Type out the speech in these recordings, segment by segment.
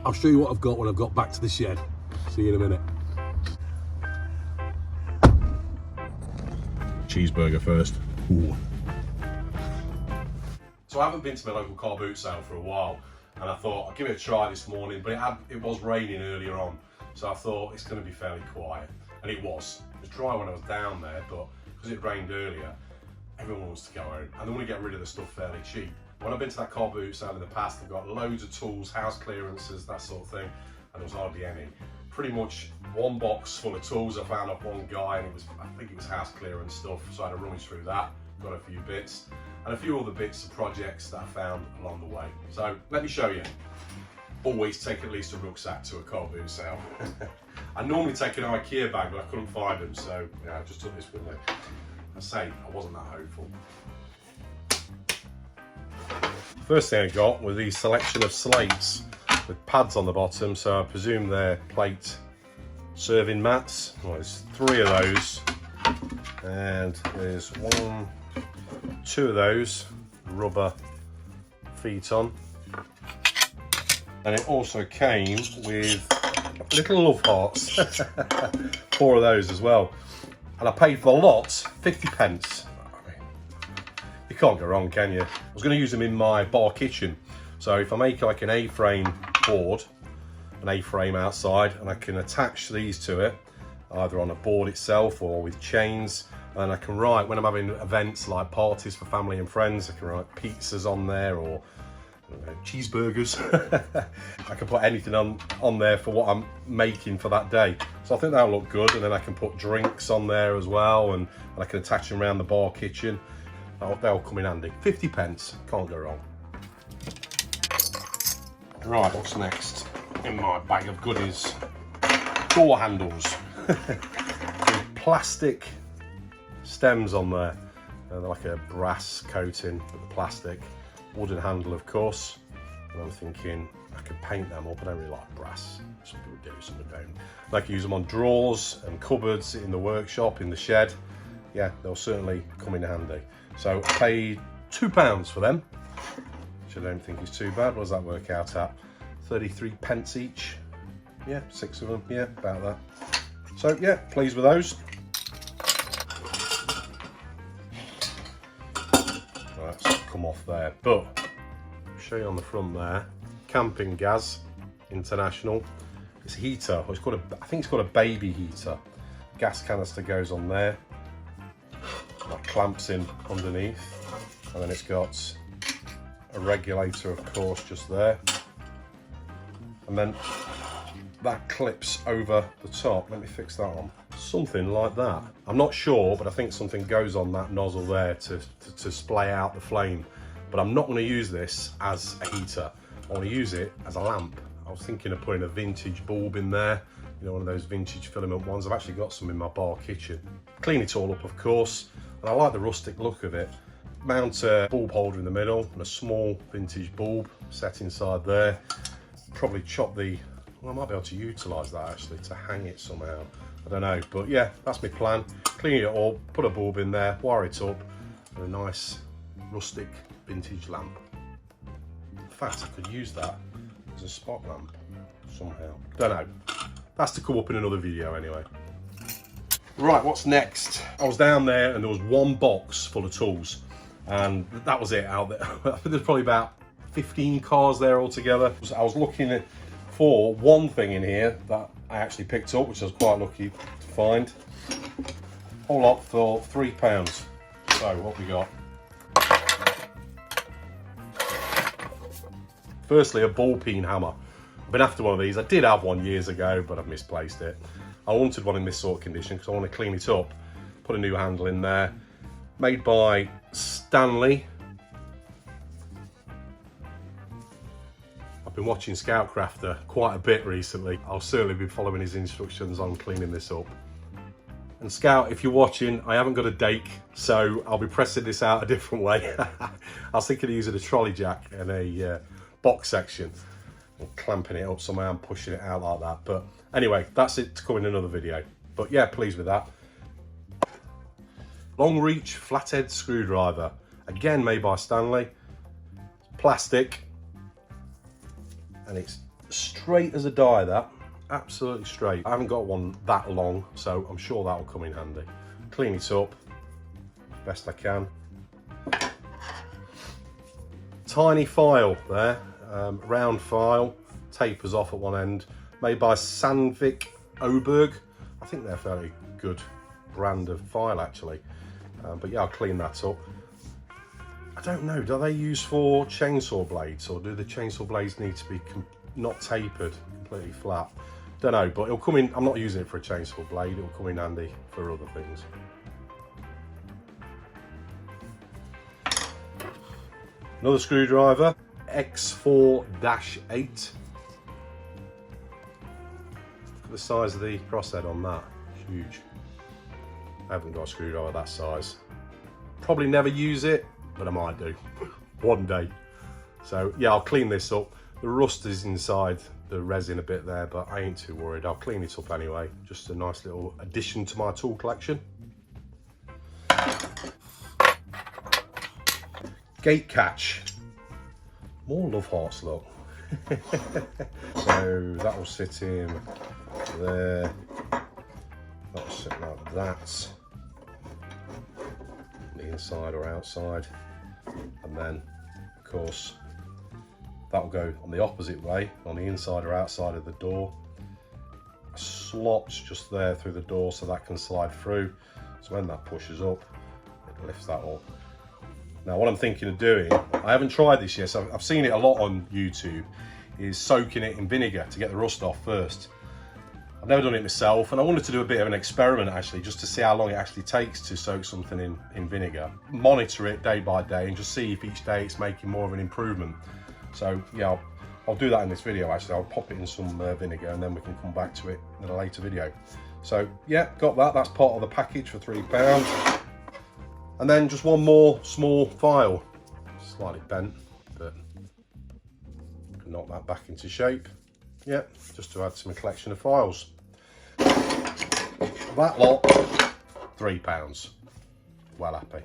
I'll show you what I've got when I've got back to the shed. See you in a minute. Cheeseburger first. Ooh. So I haven't been to my local car boot sale for a while, and I thought I'd give it a try this morning, but it was raining earlier on, so I thought it's going to be fairly quiet, and it was. It was dry when I was down there, but because it rained earlier, everyone wants to go home, and they want to get rid of the stuff fairly cheap. When I've been to that car boot sale in the past, they've got loads of tools, house clearances, that sort of thing, and there was hardly any. Pretty much one box full of tools I found off one guy, and I think it was house clearance stuff, so I had to rummage through that, got a few bits, and a few other bits of projects that I found along the way. So let me show you. Always take at least a rucksack to a car boot sale. I normally take an IKEA bag, but I couldn't find them, so yeah, I just took this with me. I say, I wasn't that hopeful. First thing I got were these selection of slates with pads on the bottom, so I presume they're plate serving mats. Well, there's 3 of those, and there's 1, 2 of those rubber feet on, and it also came with little love hearts. 4 of those as well, and I paid for the lot 50 pence. You can't go wrong, can you? I was going to use them in my bar kitchen, so if I make like an A-frame board, an A-frame outside, and I can attach these to it either on a board itself or with chains, and I can write, when I'm having events like parties for family and friends, I can write pizzas on there, or I don't know, cheeseburgers. I can put anything on there for what I'm making for that day, so I think that'll look good. And then I can put drinks on there as well, and I can attach them around the bar kitchen. They'll come in handy. 50 pence, can't go wrong. Right, what's next in my bag of goodies? Door handles. With plastic stems on there. They're like a brass coating, but the plastic. Wooden handle, of course. And I'm thinking I could paint them up. I don't really like brass. Some people do, some people don't. I can use them on drawers and cupboards in the workshop, in the shed. Yeah, they'll certainly come in handy. So I paid £2 for them, which I don't think is too bad. What does that work out at? 33 pence each. Yeah, 6 of them. Yeah, about that. So yeah, pleased with those. Right, so come off there. But I'll show you on the front there. Camping Gas International. It's a heater. It's called I think it's called a baby heater. Gas canister goes on there. That clamps in underneath, and then it's got a regulator, of course, just there, and then that clips over the top. Let me fix that on. Something like that. I'm not sure, but I think something goes on that nozzle there to splay out the flame. But I'm not going to use this as a heater. I want to use it as a lamp. I was thinking of putting a vintage bulb in there, you know, one of those vintage filament ones. I've actually got some in my bar kitchen. Clean it all up, of course. And I like the rustic look of it. Mount a bulb holder in the middle and a small vintage bulb set inside there. Probably chop well, I might be able to utilise that actually to hang it somehow. I don't know, but yeah, that's my plan. Clean it up, put a bulb in there, wire it up, and a nice rustic vintage lamp. In fact, I could use that as a spot lamp somehow. Don't know. That's to come up in another video anyway. Right, what's next? I was down there and there was 1 box full of tools, and that was it out there. I think there's probably about 15 cars there altogether. I was looking for one thing in here that I actually picked up, which I was quite lucky to find. Whole lot for £3. So what we got? Firstly, a ball peen hammer. I've been after one of these. I did have one years ago, but I've misplaced it. I wanted one in this sort of condition because I want to clean it up, put a new handle in there. Made by Stanley. I've been watching Scoutcrafter quite a bit recently. I'll certainly be following his instructions on cleaning this up. And Scout, if you're watching, I haven't got a dake, so I'll be pressing this out a different way. I was thinking of using a trolley jack and a box section and clamping it up somehow and pushing it out like that. But anyway, that's it to come in another video. But yeah, pleased with that. Long reach flathead screwdriver, again made by Stanley. Plastic, and it's straight as a die, that. Absolutely straight. I haven't got one that long, so I'm sure that'll come in handy. Clean it up best I can. Tiny file there, round file, tapers off at one end, made by Sandvik Oberg. I think they're a fairly good brand of file actually, but yeah, I'll clean that up. I don't know, do they use for chainsaw blades, or do the chainsaw blades need to be not tapered, completely flat? Don't know, but it'll come in. I'm not using it for a chainsaw blade, it'll come in handy for other things. Another screwdriver, X4-8. Look at the size of the crosshead on that, huge. I haven't got a screwdriver that size. Probably never use it, but I might do one day. So yeah, I'll clean this up. The rust is inside the resin a bit there, but I ain't too worried. I'll clean it up anyway. Just a nice little addition to my tool collection. Gate catch. More love hearts, look. So that will sit in there. That will sit like that. The inside or outside. And then, of course, that will go on the opposite way, on the inside or outside of the door. A slot's just there through the door so that can slide through. So when that pushes up, it lifts that up. Now what I'm thinking of doing, I haven't tried this yet, so I've seen it a lot on YouTube, is soaking it in vinegar to get the rust off first. I've never done it myself, and I wanted to do a bit of an experiment actually, just to see how long it actually takes to soak something in vinegar. Monitor it day by day and just see if each day it's making more of an improvement. So yeah, I'll do that in this video actually. I'll pop it in some vinegar and then we can come back to it in a later video. So yeah, got that. That's part of the package for £3. And then just one more small file, slightly bent, but can knock that back into shape. Yeah, just to add to my collection of files. That lot, £3. Well happy.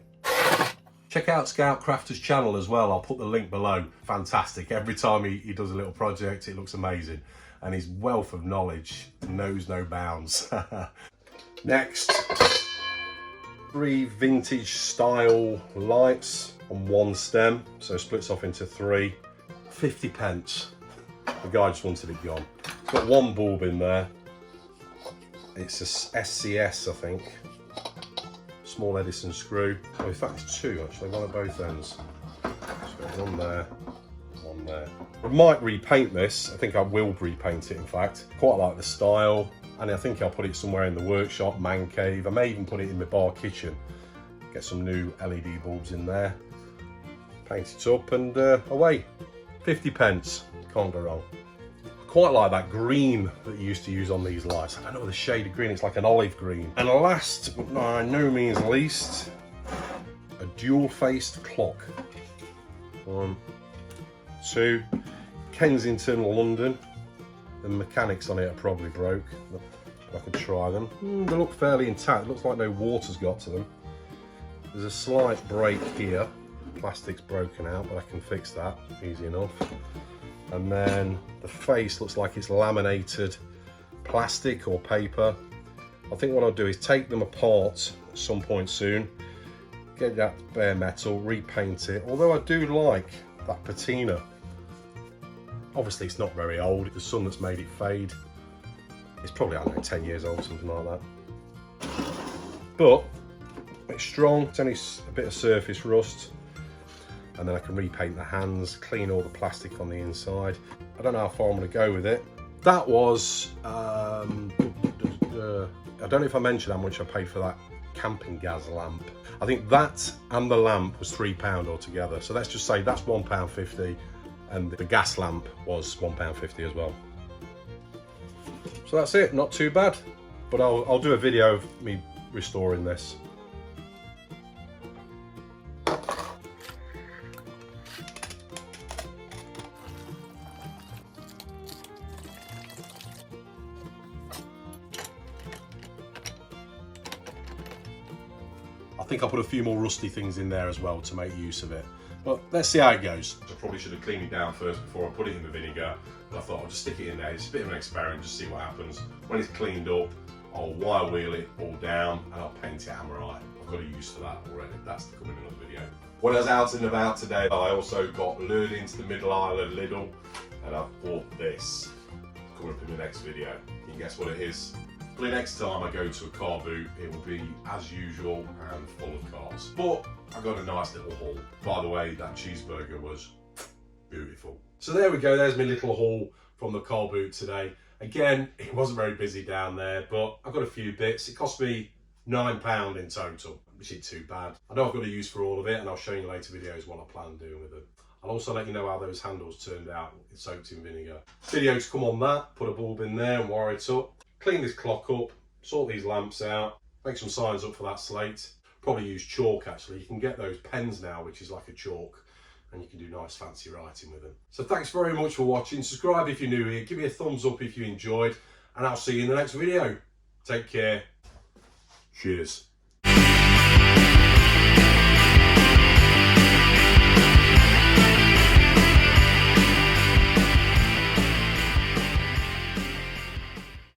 Check out Scout Crafter's channel as well. I'll put the link below. Fantastic. Every time he does a little project, it looks amazing. And his wealth of knowledge knows no bounds. Next, 3 vintage style lights on one stem. So it splits off into 3. 50p. The guy just wanted it gone. It's got one bulb in there. It's a SCS, I think. Small Edison screw. Oh, in fact, it's 2 actually, one at both ends. So one there, one there. I might repaint this. I think I will repaint it, in fact. Quite like the style. And I think I'll put it somewhere in the workshop, man cave. I may even put it in my bar kitchen. Get some new LED bulbs in there. Paint it up and away. 50p. Can't go wrong. I quite like that green that you used to use on these lights. I don't know the shade of green, it's like an olive green. And last but by no means least, a dual-faced clock. 1, 2, Kensington, London. The mechanics on it are probably broke. I could try them. They look fairly intact. It looks like no water's got to them. There's a slight break here. Plastic's broken out, but I can fix that easy enough. And then the face looks like it's laminated plastic or paper. I think what I'll do is take them apart at some point soon, get that bare metal, repaint it. Although I do like that patina. Obviously it's not very old, the sun that's made it fade. It's probably, I don't know, 10 years old, something like that. But it's strong, it's only a bit of surface rust. And then I can repaint the hands, clean all the plastic on the inside. I don't know how far I'm gonna go with it. That was, I don't know if I mentioned how much I paid for that camping gas lamp. I think that and the lamp was £3 altogether. So let's just say that's £1.50 and the gas lamp was £1.50 as well. So that's it, not too bad. But I'll do a video of me restoring this. I think I'll put a few more rusty things in there as well to make use of it. But let's see how it goes. I probably should have cleaned it down first before I put it in the vinegar, but I thought I'll just stick it in there. It's a bit of an experiment, just see what happens. When it's cleaned up, I'll wire wheel it all down and I'll paint it Amorite. I've got a use for that already. That's to come in another video. When I was out and about today, I also got lured into the middle aisle of Lidl and I've bought this. It's coming up in the next video. You can guess what it is. But the next time I go to a car boot, it will be as usual and full of cars. But I got a nice little haul. By the way, that cheeseburger was beautiful. So there we go, there's my little haul from the car boot today. Again, it wasn't very busy down there, but I got a few bits. It cost me £9 in total, which isn't too bad. I know I've got a use for all of it, and I'll show you later videos what I plan doing with them. I'll also let you know how those handles turned out, soaked in vinegar. Video to come on that, put a bulb in there and wire it up. Clean this clock up, sort these lamps out, make some signs up for that slate. Probably use chalk actually. You can get those pens now, which is like a chalk, and you can do nice fancy writing with them. So thanks very much for watching. Subscribe if you're new here, give me a thumbs up if you enjoyed, and I'll see you in the next video. Take care. Cheers.